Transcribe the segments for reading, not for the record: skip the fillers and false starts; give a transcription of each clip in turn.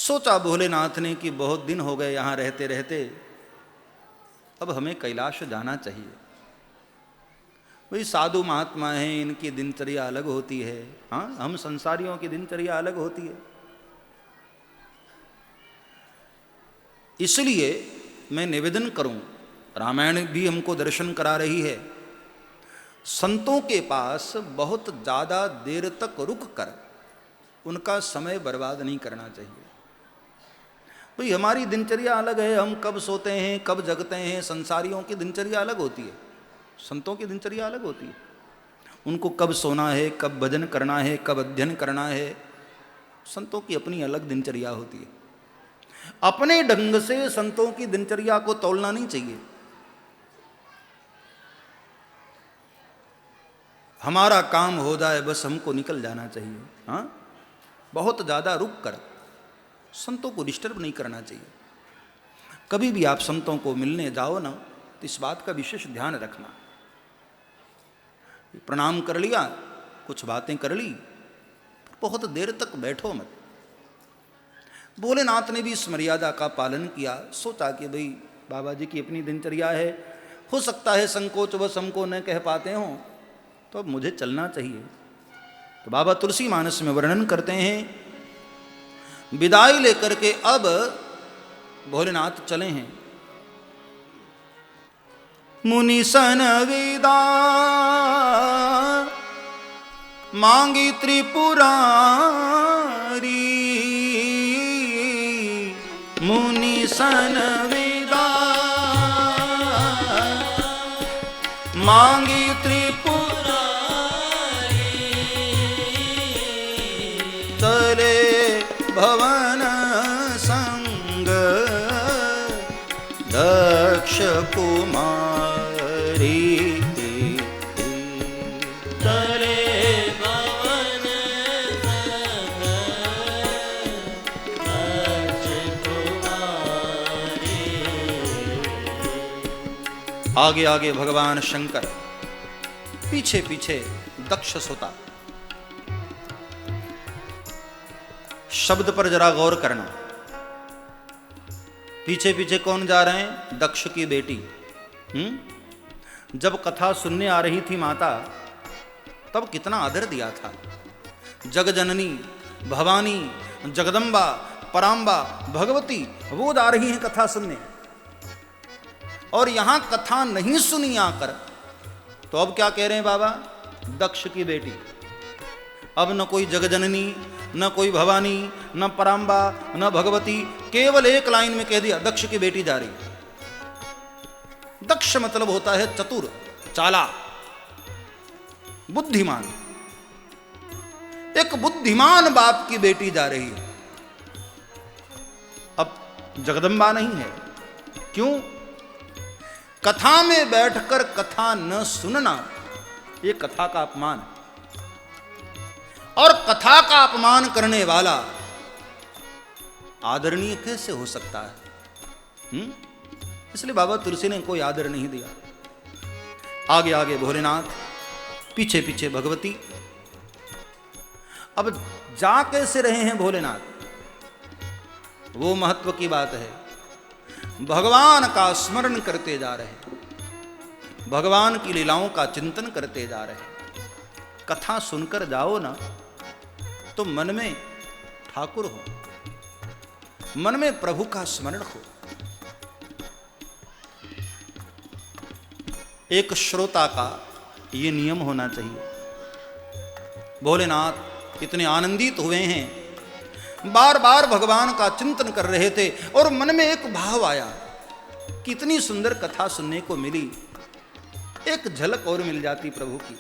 सोचा भोलेनाथ ने कि बहुत दिन हो गए यहाँ रहते रहते, अब हमें कैलाश जाना चाहिए। वही साधु महात्मा हैं, इनकी दिनचर्या अलग होती है, हाँ हम संसारियों की दिनचर्या अलग होती है। इसलिए मैं निवेदन करूं, रामायण भी हमको दर्शन करा रही है, संतों के पास बहुत ज़्यादा देर तक रुक कर उनका समय बर्बाद नहीं करना चाहिए। भाई हमारी दिनचर्या अलग है, हम कब सोते हैं कब जगते हैं, संसारियों की दिनचर्या अलग होती है, संतों की दिनचर्या अलग होती है। उनको कब सोना है, कब भजन करना है, कब अध्ययन करना है, संतों की अपनी अलग दिनचर्या होती है। अपने ढंग से संतों की दिनचर्या को तोलना नहीं चाहिए। हमारा काम हो जाए बस हमको निकल जाना चाहिए, हाँ बहुत ज़्यादा रुक कर संतों को डिस्टर्ब नहीं करना चाहिए। कभी भी आप संतों को मिलने जाओ ना तो इस बात का विशेष ध्यान रखना। प्रणाम कर लिया, कुछ बातें कर ली, बहुत देर तक बैठो मत। भोलेनाथ ने भी इस मर्यादा का पालन किया। सोचा कि भाई बाबा जी की अपनी दिनचर्या है, हो सकता है संकोच वश हमको न कह पाते हों, तो अब मुझे चलना चाहिए। तो बाबा तुलसी मानस में वर्णन करते हैं, विदाई लेकर के अब भोलेनाथ चले हैं। मुनि सन विदा मांगी त्रिपुरारी, मुनि सन विदा मांगी त्रिपुरारी, चले भवन संग दक्ष कुमारी, चले भवन संग दक्ष कुमारी। आगे आगे भगवान शंकर, पीछे पीछे दक्ष सोता। शब्द पर जरा गौर करना, पीछे पीछे कौन जा रहे हैं? दक्ष की बेटी। जब कथा सुनने आ रही थी माता, तब कितना आदर दिया था। जग जननी भवानी जगदम्बा पराम्बा भगवती वो जा रही हैं कथा सुनने, और यहां कथा नहीं सुनी आकर, तो अब क्या कह रहे हैं बाबा? दक्ष की बेटी। अब न कोई जगजननी, न कोई भवानी, न पराम्बा, न भगवती, केवल एक लाइन में कह दिया दक्ष की बेटी जा रही। दक्ष मतलब होता है चतुर, चालाक, बुद्धिमान। एक बुद्धिमान बाप की बेटी जा रही है। अब जगदम्बा नहीं है, क्यों? कथा में बैठकर कथा न सुनना ये कथा का अपमान है, और कथा का अपमान करने वाला आदरणीय कैसे हो सकता है? इसलिए बाबा तुलसी ने कोई आदर नहीं दिया। आगे आगे भोलेनाथ, पीछे पीछे भगवती। अब जा कैसे रहे हैं भोलेनाथ, वो महत्व की बात है। भगवान का स्मरण करते जा रहे हैं, भगवान की लीलाओं का चिंतन करते जा रहे हैं। कथा सुनकर जाओ ना तो मन में ठाकुर हो, मन में प्रभु का स्मरण हो। एक श्रोता का ये नियम होना चाहिए। भोलेनाथ इतने आनंदित हुए हैं, बार बार भगवान का चिंतन कर रहे थे, और मन में एक भाव आया कि इतनी सुंदर कथा सुनने को मिली, एक झलक और मिल जाती प्रभु की,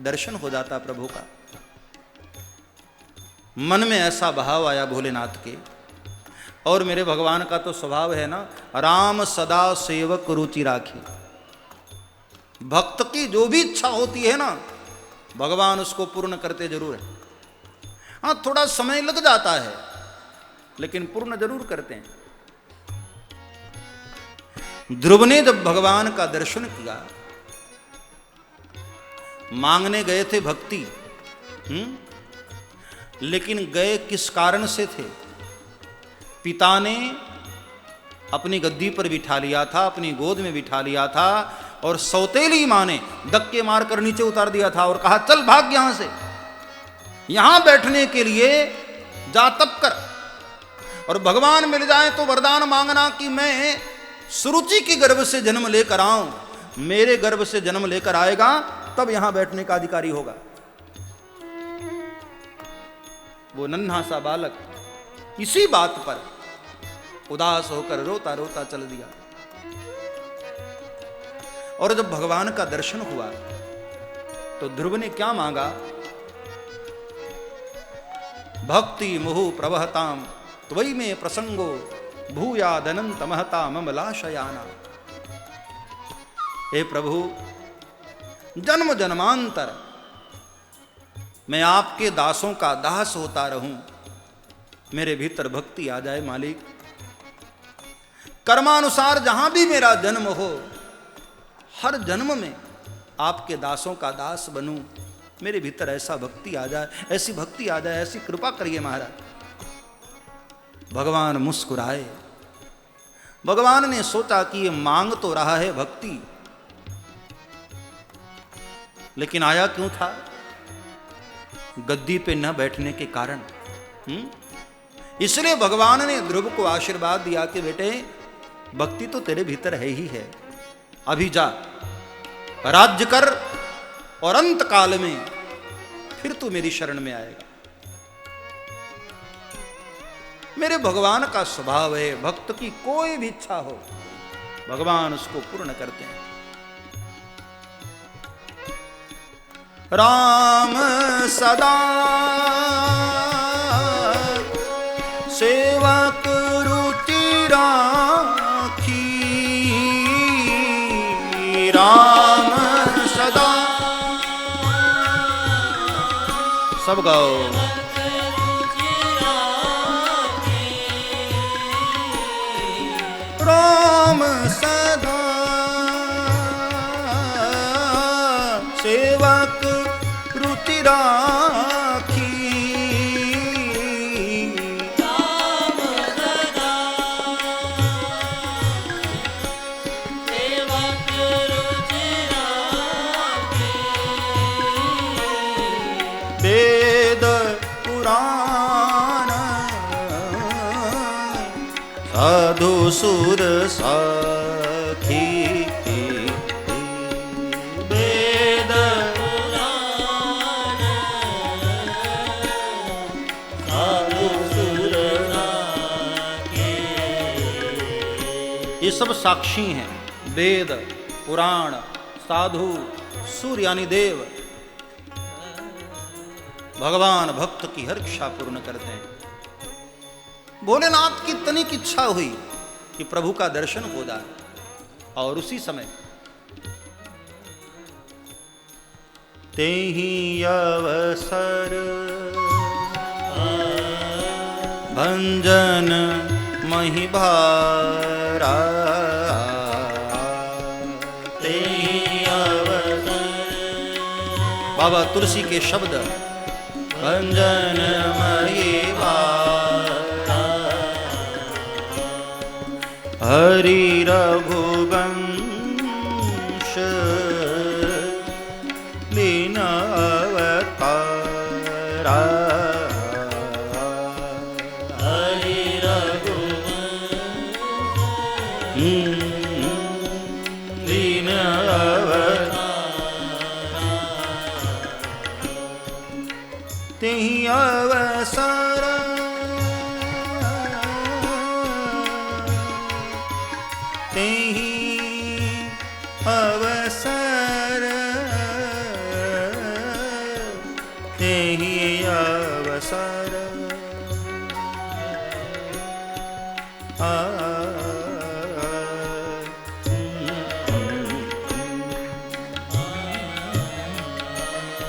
दर्शन हो जाता प्रभु का। मन में ऐसा भाव आया भोलेनाथ के। और मेरे भगवान का तो स्वभाव है ना, राम सदा सेवक रुचि राखी। भक्त की जो भी इच्छा होती है ना, भगवान उसको पूर्ण करते जरूर है। हाँ थोड़ा समय लग जाता है, लेकिन पूर्ण जरूर करते हैं। ध्रुव ने जब भगवान का दर्शन किया, मांगने गए थे भक्ति, लेकिन गए किस कारण से थे? पिता ने अपनी गद्दी पर बिठा लिया था, अपनी गोद में बिठा लिया था, और सौतेली मां ने धक्के मारकर नीचे उतार दिया था और कहा चल भाग यहां से, यहां बैठने के लिए जा तप कर, और भगवान मिल जाए तो वरदान मांगना कि मैं सुरुचि के गर्भ से जन्म लेकर आऊं, मेरे गर्भ से जन्म लेकर आएगा तब यहां बैठने का अधिकारी होगा। वो नन्हा सा बालक इसी बात पर उदास होकर रोता रोता चल दिया। और जब भगवान का दर्शन हुआ तो ध्रुव ने क्या मांगा? भक्ति मुहु प्रवहताम त्वयि में प्रसंगो भूयादनंत महता ममलाशयाना। हे प्रभु, जन्म जन्मांतर मैं आपके दासों का दास होता रहूं, मेरे भीतर भक्ति आ जाए मालिक। कर्मानुसार जहां भी मेरा जन्म हो, हर जन्म में आपके दासों का दास बनूं, मेरे भीतर ऐसा भक्ति आ जाए, ऐसी भक्ति आ जाए, ऐसी कृपा करिए महाराज। भगवान मुस्कुराए। भगवान ने सोचा कि ये मांग तो रहा है भक्ति, लेकिन आया क्यों था? गद्दी पे न बैठने के कारण। इसलिए भगवान ने ध्रुव को आशीर्वाद दिया कि बेटे, भक्ति तो तेरे भीतर है ही है, अभी जा राज्य कर, और अंत काल में फिर तू मेरी शरण में आएगा। मेरे भगवान का स्वभाव है, भक्त की कोई भी इच्छा हो भगवान उसको पूर्ण करते हैं। राम सदा सेवक रुचि राखी, राम सदा। सब गाओ। राम सदा सेवक रुचि राखी, राम सदा सेवक रुचि राखी। वेद पुराण साधु सुर साखी, वेद पुराण साधु सुर साखी। ये सब साक्षी हैं। वेद पुराण साधु सुर यानी देव भगवान भक्त की हर इच्छा पूर्ण करते हैं। भोलेनाथ की तनिक इच्छा हुई कि प्रभु का दर्शन हो जाए, और उसी समय तेहि अवसर भंजन महि भारा, तेहि अवसर। बाबा तुलसी के शब्द भंजन महि भारा, हरि रघुवंश लीन अवतारा, हरि रघुवंश लीन अवतारा, तेहि अवसर तेहि अवसर, तेहि अवसर।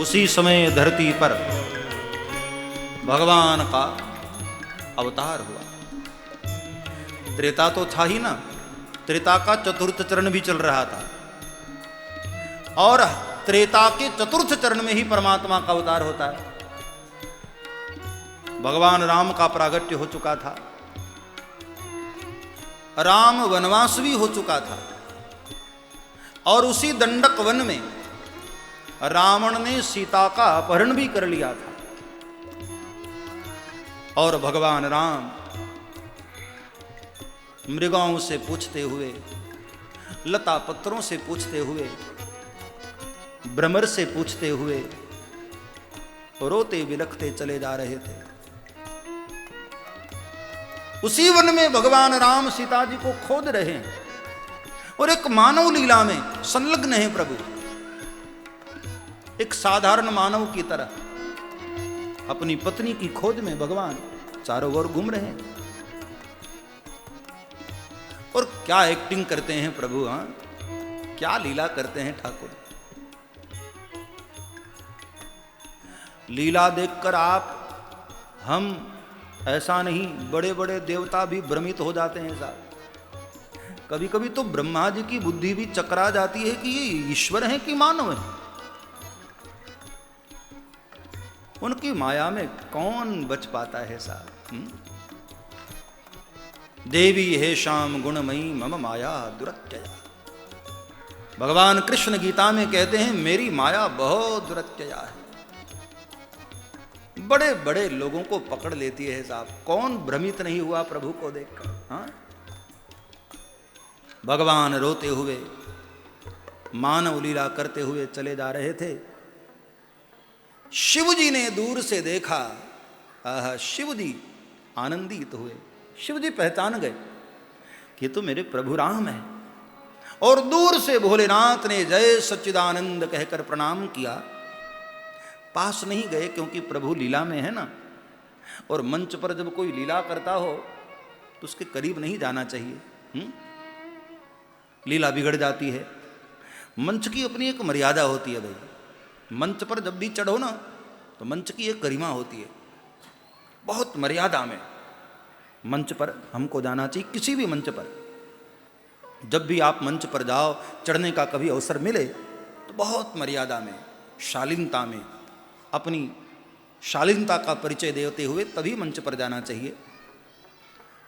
उसी समय धरती पर भगवान का अवतार हुआ। त्रेता तो था ही ना, त्रेता का चतुर्थ चरण भी चल रहा था, और त्रेता के चतुर्थ चरण में ही परमात्मा का अवतार होता है। भगवान राम का प्रागट्य हो चुका था, राम वनवास भी हो चुका था और उसी दंडक वन में रावण ने सीता का अपहरण भी कर लिया था। और भगवान राम मृगों से पूछते हुए, लता पत्रों से पूछते हुए, भ्रमर से पूछते हुए रोते बिलखते चले जा रहे थे। उसी वन में भगवान राम सीता जी को खोद रहे हैं और एक मानव लीला में संलग्न है प्रभु। एक साधारण मानव की तरह अपनी पत्नी की खोज में भगवान चारों ओर घूम रहे हैं। और क्या एक्टिंग करते हैं प्रभु, हाँ, क्या लीला करते हैं ठाकुर। लीला देखकर हम ऐसा नहीं, बड़े बड़े देवता भी भ्रमित हो जाते हैं साहब। कभी कभी तो ब्रह्मा जी की बुद्धि भी चकरा जाती है कि ये ईश्वर है कि मानव है। उनकी माया में कौन बच पाता है साहब। देवी हे श्याम गुणमयी मम माया दुरत्यया। भगवान कृष्ण गीता में कहते हैं मेरी माया बहुत दुरत्यया है। बड़े बड़े लोगों को पकड़ लेती है साहब। कौन भ्रमित नहीं हुआ प्रभु को देखकर, हाँ। भगवान रोते हुए मानव लीला करते हुए चले जा रहे थे। शिव जी ने दूर से देखा, शिव जी आनंदित हुए। शिव जी पहचान गए कि तो मेरे प्रभु राम है। और दूर से भोलेनाथ ने जय सच्चिदानंद कहकर प्रणाम किया। पास नहीं गए क्योंकि प्रभु लीला में है ना, और मंच पर जब कोई लीला करता हो तो उसके करीब नहीं जाना चाहिए। लीला बिगड़ जाती है। मंच की अपनी एक मर्यादा होती है भाई। मंच पर जब भी चढ़ो ना तो मंच की एक गरिमा होती है, बहुत मर्यादा में मंच पर हमको जाना चाहिए। किसी भी मंच पर जब भी आप मंच पर जाओ, चढ़ने का कभी अवसर मिले तो बहुत मर्यादा में, शालीनता में, अपनी शालीनता का परिचय देते हुए तभी मंच पर जाना चाहिए।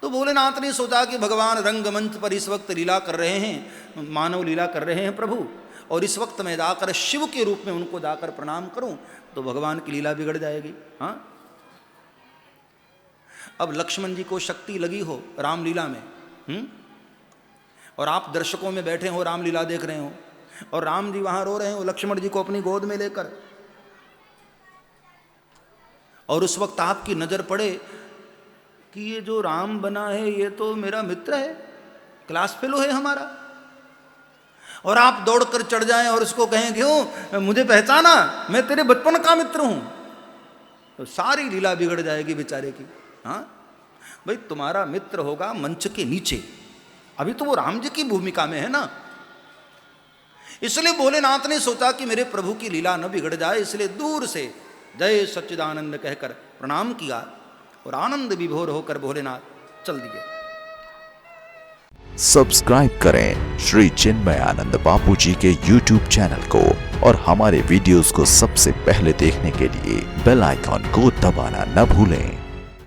तो भोलेनाथ ने सोचा कि भगवान रंगमंच पर इस वक्त लीला कर रहे हैं, मानव लीला कर रहे हैं प्रभु, और इस वक्त मैं जाकर शिव के रूप में उनको जाकर प्रणाम करूं तो भगवान की लीला बिगड़ जाएगी। हाँ, अब लक्ष्मण जी को शक्ति लगी हो रामलीला में, और आप दर्शकों में बैठे हो, रामलीला देख रहे हो, और राम जी वहां रो रहे हो लक्ष्मण जी को अपनी गोद में लेकर, और उस वक्त आपकी नजर पड़े कि ये जो राम बना है ये तो मेरा मित्र है, क्लास फेलो है हमारा, और आप दौड़कर चढ़ जाएं और उसको कहें क्यों मुझे पहचाना, मैं तेरे बचपन का मित्र हूं, तो सारी लीला बिगड़ जाएगी बेचारे की। हाँ भाई, तुम्हारा मित्र होगा मंच के नीचे, अभी तो वो राम जी की भूमिका में है ना। इसलिए भोलेनाथ ने सोचा कि मेरे प्रभु की लीला न बिगड़ जाए, इसलिए दूर से जय सच्चिदानंद कहकर प्रणाम किया और आनंद विभोर होकर भोलेनाथ चल दिए। सब्सक्राइब करें श्री चिन्मयानंद बापू जी के YouTube चैनल को और हमारे वीडियोस को सबसे पहले देखने के लिए बेल आइकॉन को दबाना न भूलें।